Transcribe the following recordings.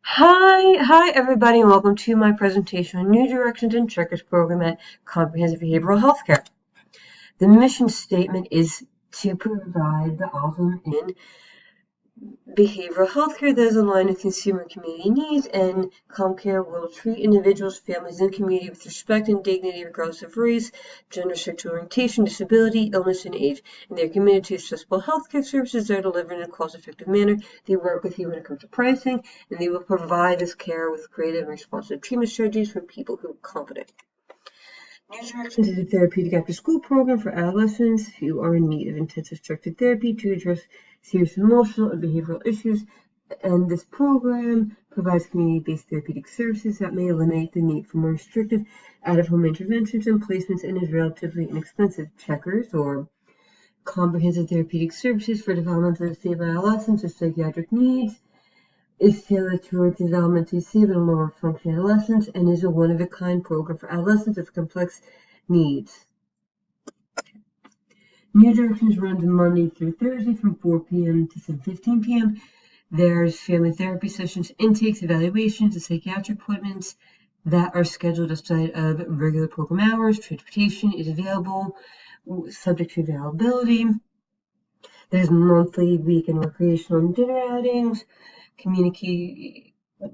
Hi everybody, and welcome to my presentation on New Directions and Checkers program at Comprehensive Behavioral Healthcare. The mission statement is to provide the awesome in behavioral healthcare that is aligned with consumer community needs, and ComCare will treat individuals, families, and community with respect and dignity regardless of race, gender, sexual orientation, disability, illness, and age. And they are committed to accessible healthcare services that are delivered in a cost-effective manner. They work with you when it comes to pricing, and they will provide this care with creative and responsive treatment strategies for people who are confident. New Directions is a therapeutic after-school program for adolescents who are in need of intensive structured therapy to address serious emotional and behavioral issues. And this program provides community-based therapeutic services that may eliminate the need for more restrictive out-of-home interventions and placements and is relatively inexpensive. Checkers, or comprehensive therapeutic services for developmentally stable adolescents with psychiatric needs, is tailored towards developmentally stable and lower functioning adolescents and is a one-of-a-kind program for adolescents with complex needs. New Directions runs Monday through Thursday from 4 p.m. to 7:15 p.m. There's family therapy sessions, intakes, evaluations, and psychiatric appointments that are scheduled outside of regular program hours. Transportation is available, subject to availability. There's monthly, weekend recreational and dinner outings.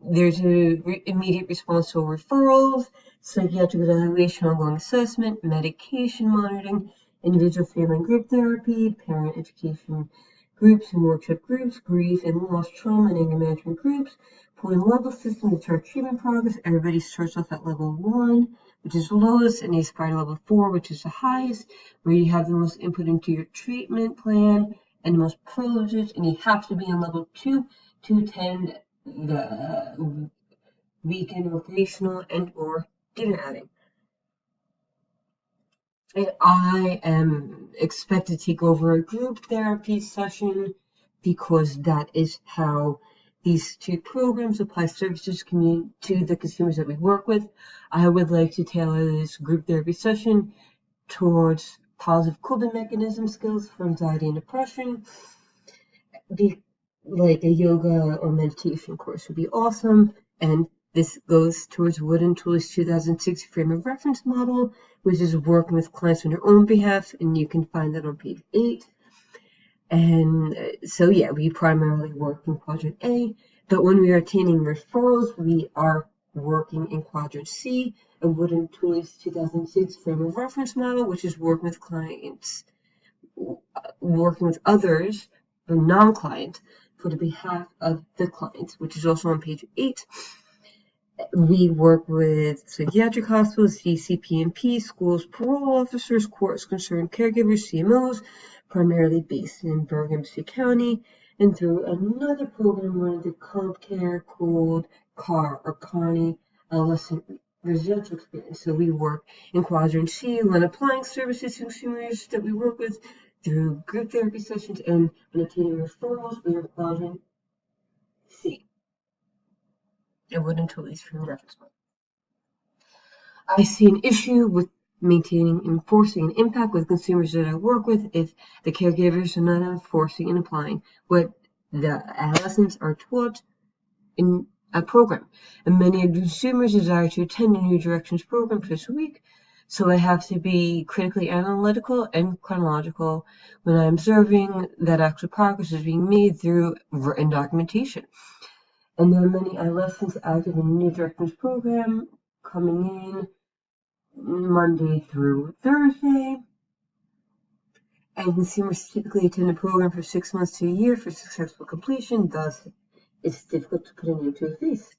There's an immediate response to referrals, psychiatric evaluation, ongoing assessment, medication monitoring, individual, family, and group therapy, parent education groups and workshop groups, grief and loss, trauma, and anger management groups, point level system to chart treatment progress. Everybody starts off at level 1, which is the lowest, and they aspire to level 4, which is the highest, where you have the most input into your treatment plan and the most privileges, and you have to be on level 2 to attend the weekend recreational and or dinner outing. And I am expected to take over a group therapy session because that is how these two programs apply services to the consumers that we work with. I would like to tailor this group therapy session towards positive coping mechanism skills for anxiety and depression. Like a yoga or meditation course would be awesome. And this goes towards Wood and Tooley's 2006 frame of reference model, which is working with clients on their own behalf, and you can find that on page 8. And so, yeah, we primarily work in quadrant A, but when we are obtaining referrals, we are working in quadrant C, of Wood and Tooley's 2006 frame of reference model, which is working with clients, working with others, or non-client, for the behalf of the clients, which is also on page 8. We work with psychiatric hospitals, DCP&P, schools, parole officers, courts, concerned caregivers, CMOs, primarily based in Bergen City County, and through another program running through ComCare called CAR, or Carney Adolescent Residential Experience. So we work in quadrant C when applying services to consumers that we work with through group therapy sessions, and when obtaining referrals, we are in quadrant C. It wouldn't release from reference point. I see an issue with maintaining, enforcing an impact with consumers that I work with if the caregivers are not enforcing and applying what the adolescents are taught in a program. And many of the consumers desire to attend a New Directions program twice a week, so I have to be critically analytical and chronological when I'm observing that actual progress is being made through written documentation. And there are many adolescents active in the New Directions program coming in Monday through Thursday. And consumers typically attend the program for 6 months to a year for successful completion, thus it's difficult to put a name to a face.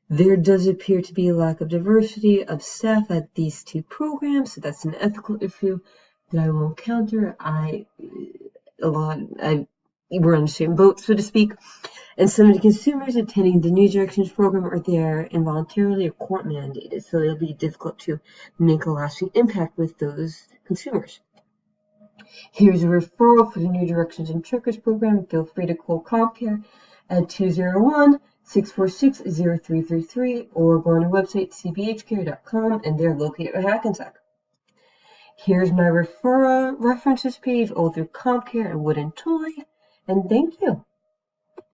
There does appear to be a lack of diversity of staff at these two programs, so that's an ethical issue that I will encounter. We're on the same boat, so to speak. And some of the consumers attending the New Directions program are there involuntarily or court mandated, so it'll be difficult to make a lasting impact with those consumers. Here's a referral for the New Directions and Checkers program. Feel free to call ComCare at 201-646-0333 or go on our website, cbhcare.com, and they're located at Hackensack. Here's my referral references page all through ComCare and Wood and Tooley, and thank you.